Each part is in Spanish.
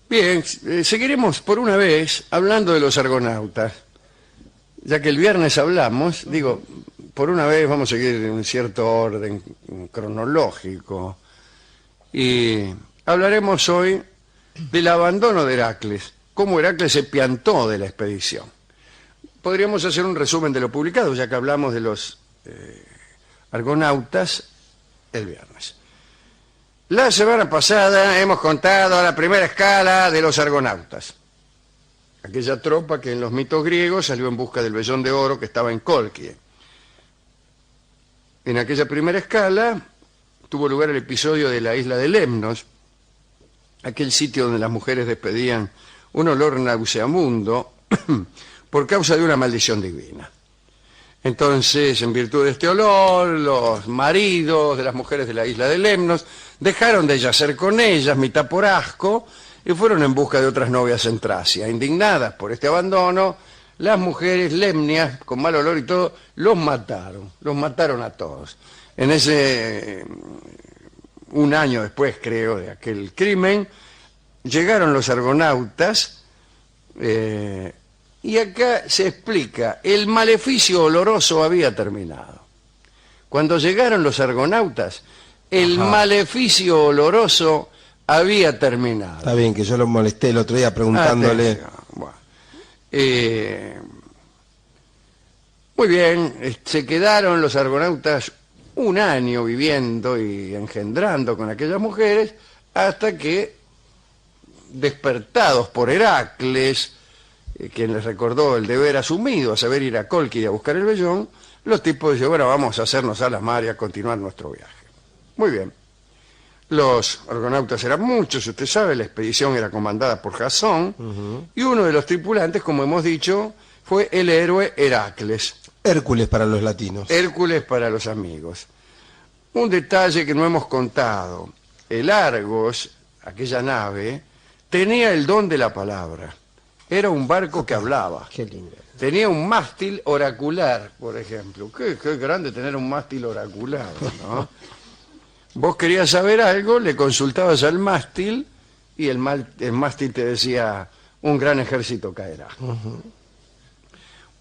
Bien, seguiremos por una vez hablando de los argonautas. Ya que el viernes hablamos, digo, por una vez vamos a seguir en un cierto orden cronológico. Y hablaremos hoy del abandono de Heracles, cómo Heracles se piantó de la expedición. Podríamos hacer un resumen de lo publicado, ya que hablamos de los argonautas el viernes. La semana pasada hemos contado la primera escala de los argonautas. Aquella tropa que en los mitos griegos salió en busca del vellón de oro que estaba en Cólquide. En aquella primera escala tuvo lugar el episodio de la isla de Lemnos, aquel sitio donde las mujeres despedían un olor nauseabundo por causa de una maldición divina. Entonces, en virtud de este olor, los maridos de las mujeres de la isla de Lemnos dejaron de yacer con ellas, mitad por asco, y fueron en busca de otras novias en Tracia. Indignadas por este abandono, las mujeres lemnias, con mal olor y todo, los mataron a todos. En ese, un año después, creo, de aquel crimen, llegaron los argonautas, y acá se explica, el maleficio oloroso había terminado. Cuando llegaron los argonautas, el maleficio oloroso había terminado. Está bien, que yo lo molesté el otro día preguntándole. Bueno. Muy bien, se quedaron los argonautas un año viviendo y engendrando con aquellas mujeres, hasta que, despertados por Heracles, quien les recordó el deber asumido, a saber ir a Cólquide a buscar el vellón, los tipos dijeron, bueno, vamos a hacernos a la mar y a continuar nuestro viaje. Muy bien. Los argonautas eran muchos, usted sabe, la expedición era comandada por Jasón, y uno de los tripulantes, como hemos dicho, fue el héroe Heracles. Hércules para los latinos. Hércules para los amigos. Un detalle que no hemos contado. El Argos, aquella nave, tenía el don de la palabra. Era un barco que hablaba. Qué lindo. Tenía un mástil oracular, por ejemplo. Qué grande tener un mástil oracular, ¿no? Vos querías saber algo, le consultabas al mástil y el mástil te decía, un gran ejército caerá.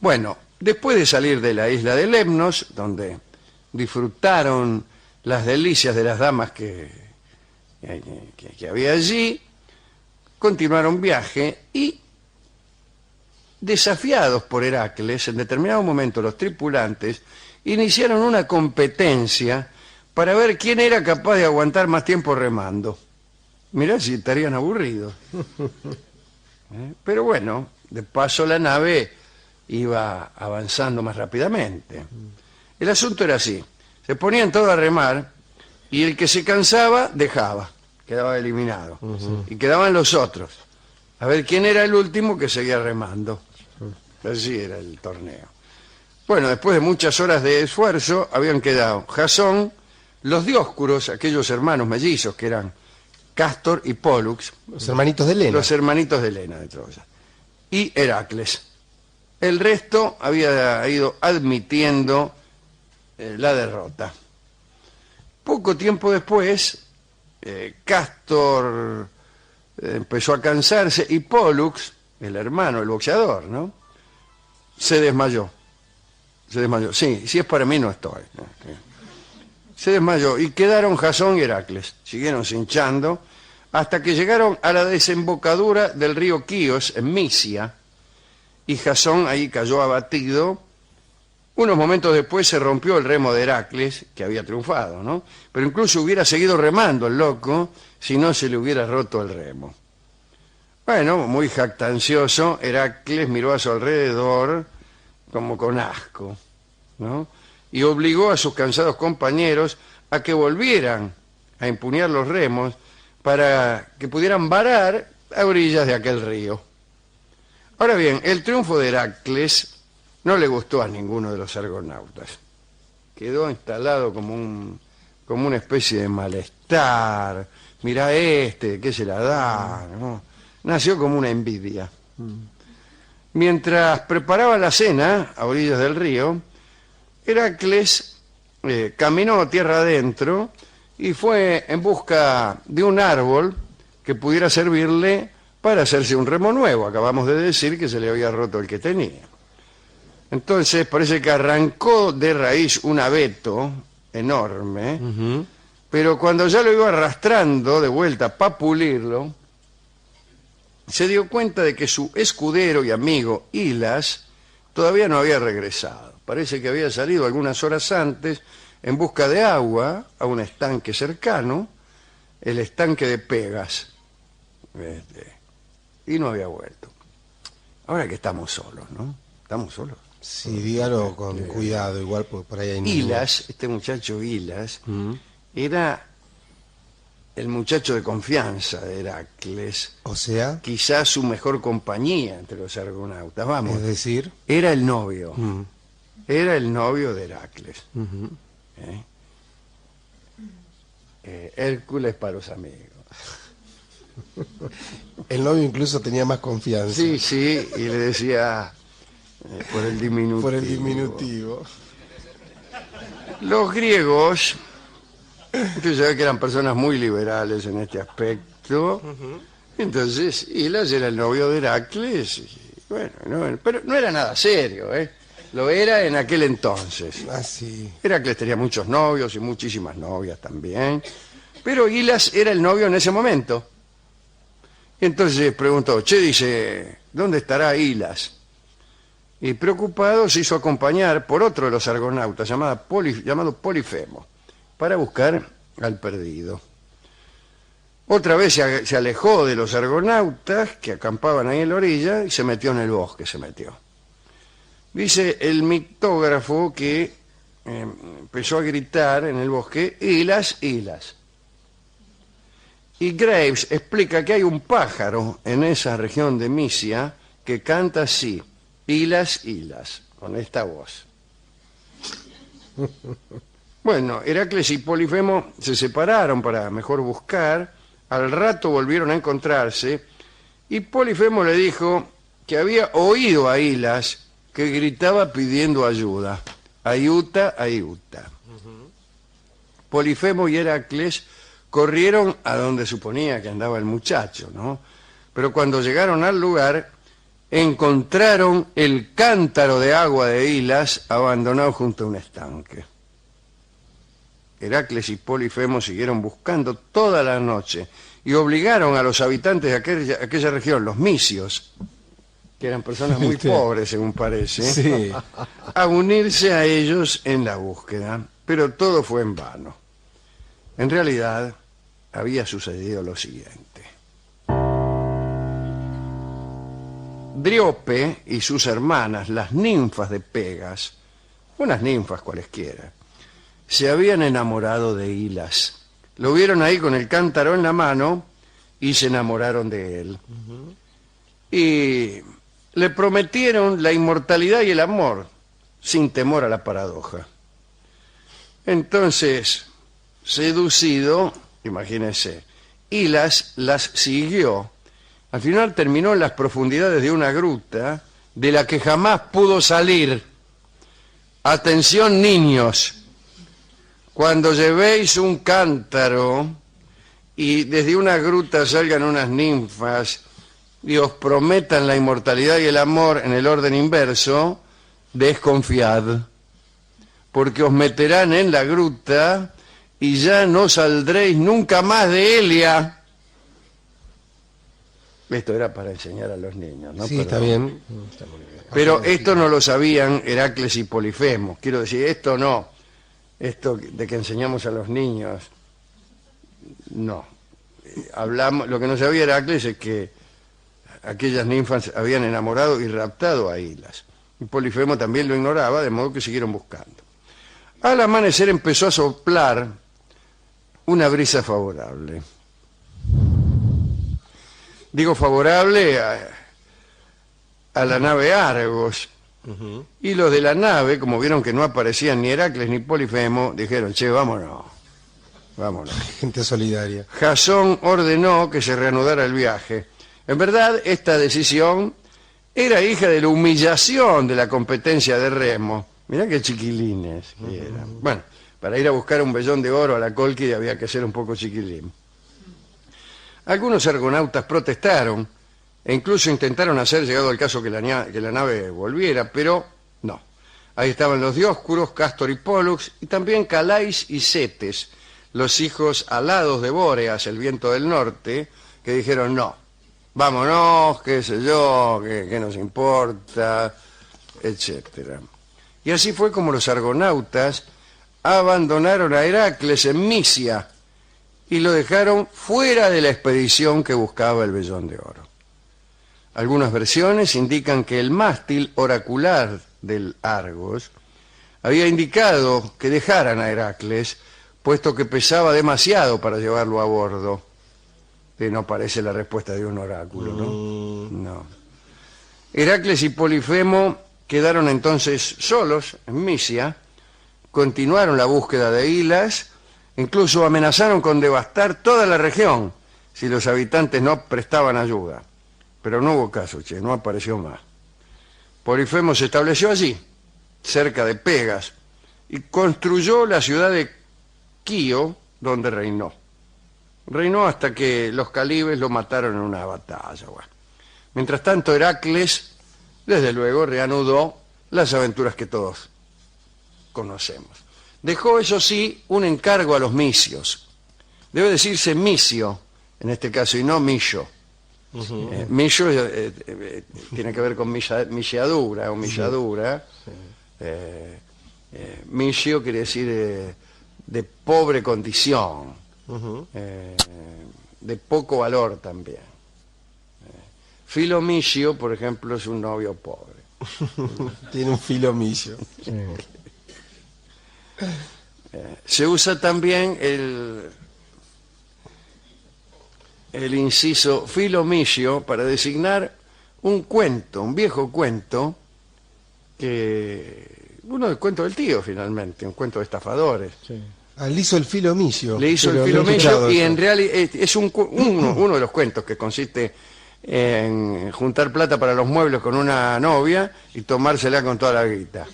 Bueno, después de salir de la isla de Lemnos, donde disfrutaron las delicias de las damas que había allí, continuaron viaje y, desafiados por Heracles, en determinado momento los tripulantes iniciaron una competencia para ver quién era capaz de aguantar más tiempo remando. Mirá si estarían aburridos. Pero bueno, de paso la nave iba avanzando más rápidamente. El asunto era así, se ponían todos a remar y el que se cansaba dejaba, quedaba eliminado. Y quedaban los otros, a ver quién era el último que seguía remando. Así era el torneo. Bueno, después de muchas horas de esfuerzo, habían quedado Jasón, los Dioscuros, aquellos hermanos mellizos que eran Cástor y Pólux, Los hermanitos de Helena. los hermanitos de Helena de Troya, y Heracles. El resto había ido admitiendo la derrota. Poco tiempo después, Cástor empezó a cansarse y Pólux, el hermano, el boxeador, ¿no?, se desmayó. Sí, si es para mí no estoy. Se desmayó y quedaron Jasón y Heracles. Siguieron hinchando hasta que llegaron a la desembocadura del río Quíos, en Misia, y Jasón ahí cayó abatido. Unos momentos después se rompió el remo de Heracles, que había triunfado, ¿no? Pero incluso hubiera seguido remando el loco si no se le hubiera roto el remo. Bueno, muy jactancioso, Heracles miró a su alrededor como con asco, ¿no?, y obligó a sus cansados compañeros a que volvieran a empuñar los remos para que pudieran varar a orillas de aquel río. Ahora bien, el triunfo de Heracles no le gustó a ninguno de los argonautas. Quedó instalado como una especie de malestar. Mirá ¿qué se la da?, ¿no? Nació como una envidia. Mientras preparaba la cena a orillas del río, Heracles caminó tierra adentro y fue en busca de un árbol que pudiera servirle para hacerse un remo nuevo. Acabamos de decir que se le había roto el que tenía. Entonces parece que arrancó de raíz un abeto enorme, pero cuando ya lo iba arrastrando de vuelta para pulirlo, se dio cuenta de que su escudero y amigo Hilas todavía no había regresado. Parece que había salido algunas horas antes en busca de agua a un estanque cercano, el estanque de Pegas, y no había vuelto. Ahora que estamos solos, ¿no? ¿Estamos solos? Sí, dígalo con cuidado, igual porque por ahí hay niños. Hilas, este muchacho Hilas, era el muchacho de confianza de Heracles, O sea, quizás su mejor compañía entre los argonautas. Vamos, es decir, era el novio, era el novio de Heracles. Hércules para los amigos. el novio incluso tenía más confianza. Sí, sí, y le decía por el diminutivo. Por el diminutivo. Los griegos, usted sabe que eran personas muy liberales en este aspecto. Entonces, Hilas era el novio de Heracles. Y, bueno, pero no era nada serio, ¿eh? Lo era en aquel entonces. Ah, sí. Heracles tenía muchos novios y muchísimas novias también. Pero Hilas era el novio en ese momento. Y entonces preguntó, dice, ¿dónde estará Hilas? Y preocupado se hizo acompañar por otro de los argonautas llamado Polifemo para buscar al perdido. Otra vez se alejó de los argonautas que acampaban ahí en la orilla y se metió en el bosque, Dice el mitógrafo que empezó a gritar en el bosque, Hilas, Hilas. Y Graves explica que hay un pájaro en esa región de Misia que canta así, Hilas, Hilas, con esta voz. Bueno, Heracles y Polifemo se separaron para mejor buscar, al rato volvieron a encontrarse, y Polifemo le dijo que había oído a Hilas que gritaba pidiendo ayuda, ayuta, ayuta. Polifemo y Heracles corrieron a donde suponía que andaba el muchacho, ¿no? Pero cuando llegaron al lugar, encontraron el cántaro de agua de Hilas abandonado junto a un estanque. Heracles y Polifemo siguieron buscando toda la noche y obligaron a los habitantes de aquella región, los misios, que eran personas muy pobres, según parece, Sí. a unirse a ellos en la búsqueda, pero todo fue en vano. En realidad, había sucedido lo siguiente. Driope y sus hermanas, las ninfas de Pegas, unas ninfas cualesquiera, se habían enamorado de Hilas. Lo vieron ahí con el cántaro en la mano y se enamoraron de él. Y le prometieron la inmortalidad y el amor, sin temor a la paradoja. Entonces, seducido, imagínense, Hilas las siguió. Al final terminó en las profundidades de una gruta de la que jamás pudo salir. Atención, niños. Cuando llevéis un cántaro y desde una gruta salgan unas ninfas y os prometan la inmortalidad y el amor en el orden inverso, desconfiad, porque os meterán en la gruta y ya no saldréis nunca más de Elia. Esto era para enseñar a los niños, ¿no? Sí, está bien. Pero esto no lo sabían Heracles y Polifemo. Quiero decir, esto no. Esto de que enseñamos a los niños, no. Lo que no sabía Heracles es que aquellas ninfas habían enamorado y raptado a Hilas. Y Polifemo también lo ignoraba, de modo que siguieron buscando. Al amanecer empezó a soplar una brisa favorable. Digo favorable a la nave Argos. Y los de la nave, como vieron que no aparecían ni Heracles ni Polifemo, dijeron, vámonos. Gente solidaria. Jasón ordenó que se reanudara el viaje. En verdad, esta decisión era hija de la humillación de la competencia de remo. Mirá qué chiquilines que eran. Bueno, para ir a buscar un vellón de oro a la Cólquida había que ser un poco chiquilín. Algunos argonautas protestaron E incluso intentaron hacer, llegado el caso, que la nave volviera, pero no. Ahí estaban los Dioscuros, Castor y Pólux, y también Calais y Cetes, los hijos alados de Bóreas, el viento del norte, que dijeron no, vámonos, qué sé yo, qué nos importa, etcétera. Y así fue como los argonautas abandonaron a Heracles en Misia y lo dejaron fuera de la expedición que buscaba el vellón de oro. Algunas versiones indican que el mástil oracular del Argos había indicado que dejaran a Heracles, puesto que pesaba demasiado para llevarlo a bordo. No parece la respuesta de un oráculo, ¿no? No. Heracles y Polifemo quedaron entonces solos en Misia, continuaron la búsqueda de Hilas, incluso amenazaron con devastar toda la región si los habitantes no prestaban ayuda. Pero no hubo caso, no apareció más. Polifemo se estableció allí, cerca de Pegas, y construyó la ciudad de Quío, donde reinó. Reinó hasta que los calibes lo mataron en una batalla. Bueno. Mientras tanto, Heracles, desde luego, reanudó las aventuras que todos conocemos. Dejó, eso sí, un encargo a los misios. Debe decirse misio, en este caso, y no millo. Millo tiene que ver con milladura o milladura. Misio quiere decir de pobre condición, de poco valor también. Filomisio, por ejemplo, es un novio pobre. Tiene un filomisio. Se usa también el inciso filomisio para designar un cuento, un viejo cuento, uno del cuento del tío, finalmente, un cuento de estafadores. Sí. Le hizo el filomisio. Le hizo el filomisio y en realidad es uno de los cuentos que consiste en juntar plata para los muebles con una novia y tomársela con toda la guita.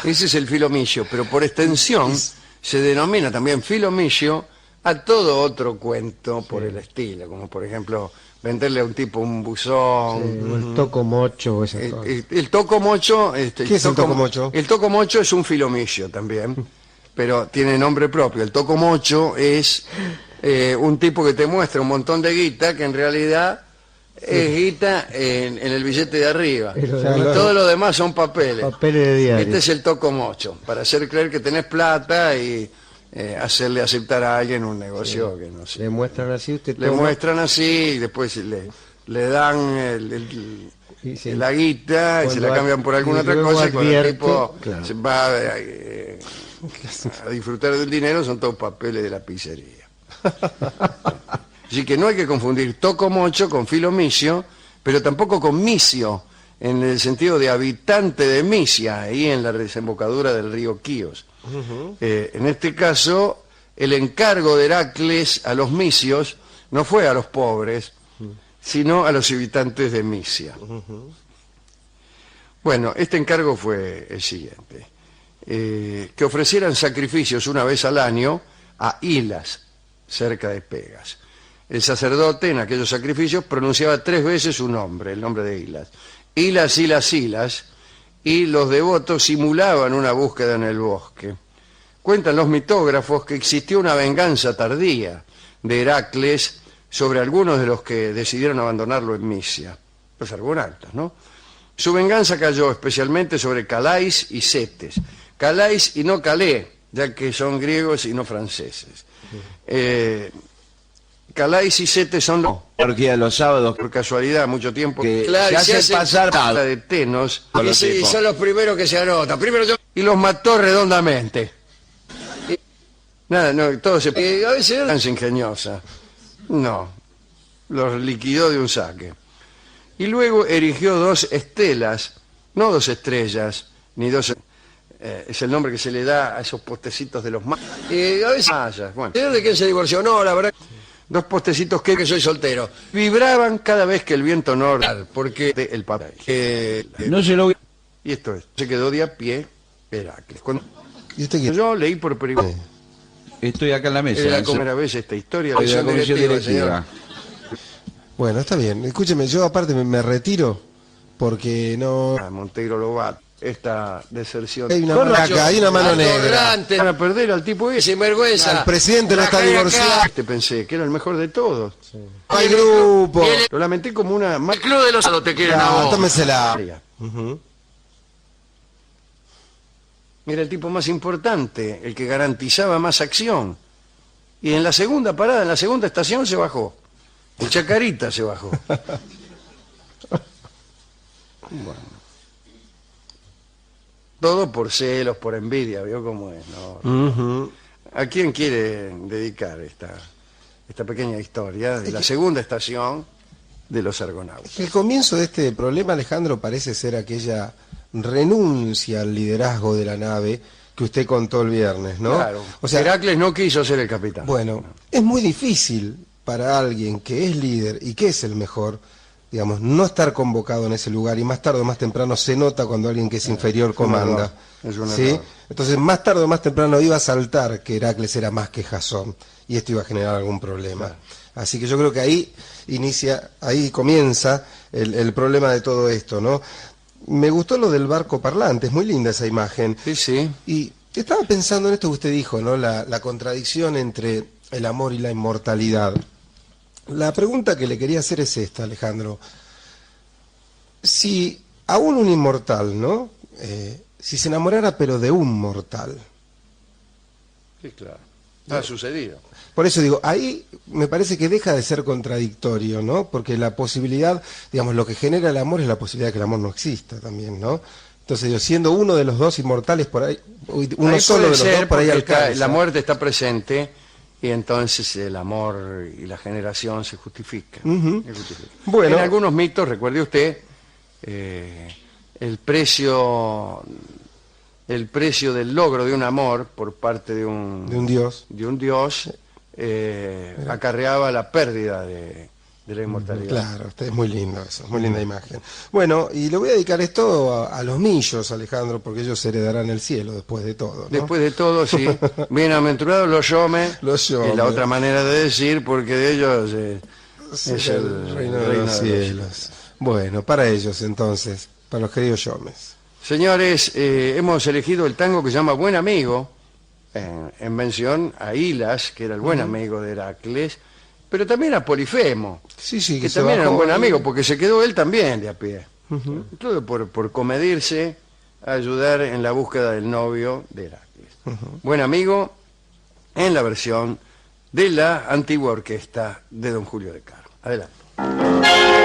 Ese es el filomisio, pero por extensión se denomina también filomisio a todo otro cuento por el estilo, como por ejemplo venderle a un tipo un buzón, el tocomocho, esas cosas. El tocomocho, ¿Qué es el tocomocho? El tocomocho es un filomisio también, pero tiene nombre propio. El tocomocho es un tipo que te muestra un montón de guita que en realidad es guita en el billete de arriba. Todo lo demás son papeles. Papeles de diario. Este es el tocomocho, para hacer creer que tenés plata y hacerle aceptar a alguien un negocio que no sé. Le muestran así, usted Le toma, muestran así y después le dan y se- la guita y se la cuando cambian por alguna y otra luego cosa y cuando el advierte, tipo claro. se va a disfrutar del dinero son todos papeles de la pizzería. Así que no hay que confundir tocomocho con filomisio, pero tampoco con misio, en el sentido de habitante de Misia, ahí en la desembocadura del río Quíos. En este caso, el encargo de Heracles a los misios no fue a los pobres, sino a los habitantes de Misia. Bueno, este encargo fue el siguiente. Que ofrecieran sacrificios una vez al año a Hilas, cerca de Pegas. El sacerdote en aquellos sacrificios pronunciaba 3 veces su nombre, el nombre de Hilas. Hilas, Hilas, Hilas, y los devotos simulaban una búsqueda en el bosque. Cuentan los mitógrafos que existió una venganza tardía de Heracles sobre algunos de los que decidieron abandonarlo en Misia, los argonautas, ¿no? Su venganza cayó especialmente sobre Calais y Cetes. Calais y no Calais, ya que son griegos y no franceses. Calais y Cetes son Los sábados por casualidad mucho tiempo que claro, se hace pasar la de Tenos con los y tipos. son los primeros que se anotan. Y los mató redondamente. Nada, no, todo se a veces era tan ingeniosa. No, los liquidó de un saque. Y luego erigió 2 estelas, no 2 estrellas, ni 2... es el nombre que se le da a esos postecitos de los mayas. A veces mayas, bueno. ¿De quién se divorció? No, la verdad... 2 postecitos que soy soltero. Vibraban cada vez que el viento norte, porque el papel. no se lo... Y esto es, se quedó de a pie Heracles. Cuando ¿Y usted qué? yo leí por primera vez, Estoy acá en la mesa. era la primera vez esta historia, de la comisión señor. directiva. Bueno, está bien. Escúcheme, yo aparte me retiro porque no... Monteiro Lobato, esta deserción. Hay una mano acá, hay una mano negra. Van a perder al tipo ese. Sinvergüenza. El presidente no está divorciado. Este pensé que era el mejor de todos. Hay grupo. Lo lamenté como una... El club de los asados te quieren a Ah, vos. tómesela. Ujú. Era el tipo más importante, el que garantizaba más acción. Y en la segunda parada, en la segunda estación se bajó. El Chacarita se bajó. Bueno. Todo por celos, por envidia, ¿vio cómo es? ¿No? Ujú. ¿A quién quiere dedicar esta pequeña historia de la segunda estación de los argonautas? El comienzo de este problema, Alejandro, parece ser aquella renuncia al liderazgo de la nave que usted contó el viernes, ¿no? Claro. O sea, Heracles no quiso ser el capitán. bueno, es muy difícil para alguien que es líder y que es el mejor, digamos, no estar convocado en ese lugar, y más tarde o más temprano se nota cuando alguien que es inferior comanda. Es un ¿Sí? error. Entonces, más tarde o más temprano iba a saltar que Heracles era más que Jasón, y esto iba a generar algún problema. Claro. Así que yo creo que ahí comienza el problema de todo esto, ¿no? Me gustó lo del barco parlante, es muy linda esa imagen. Sí, sí. Y estaba pensando en esto que usted dijo, ¿no? La contradicción entre el amor y la inmortalidad. La pregunta que le quería hacer es esta, Alejandro. Si aún un inmortal, ¿no? Si se enamorara pero de un mortal. Sí, claro. Ha sucedido. Por eso digo, ahí me parece que deja de ser contradictorio, ¿no? Porque la posibilidad, digamos, lo que genera el amor es la posibilidad de que el amor no exista también, ¿no? Entonces, yo siendo uno de los dos inmortales por ahí, uno Ahí solo de puede los dos ser por ahí porque alcanza. la muerte está presente y entonces el amor y la generación se justifican. Ujú. Se justifican. Bueno. En algunos mitos, recuerde usted, el precio del logro de un amor por parte de un dios. acarreaba la pérdida de la inmortalidad. Claro, es muy lindo eso, muy linda imagen. Bueno, y le voy a dedicar esto a los millos, Alejandro, porque ellos heredarán el cielo después de todo, ¿no? Después de todo, sí, bienaventurados los yomes, Los yomes. es la otra manera de decir, porque de ellos Sí, es el reino de los cielos. Bueno, para ellos entonces, para los queridos yomes. Señores, hemos elegido el tango que se llama Buen Amigo, en mención a Hilas, que era el buen amigo de Heracles, pero también a Polifemo, Sí, sí, que se también era un bajó buen ahí. amigo, porque se quedó él también de a pie. Todo por comedirse a ayudar en la búsqueda del novio de Heracles. Buen amigo en la versión de la antigua orquesta de don Julio de Caro. Adelante.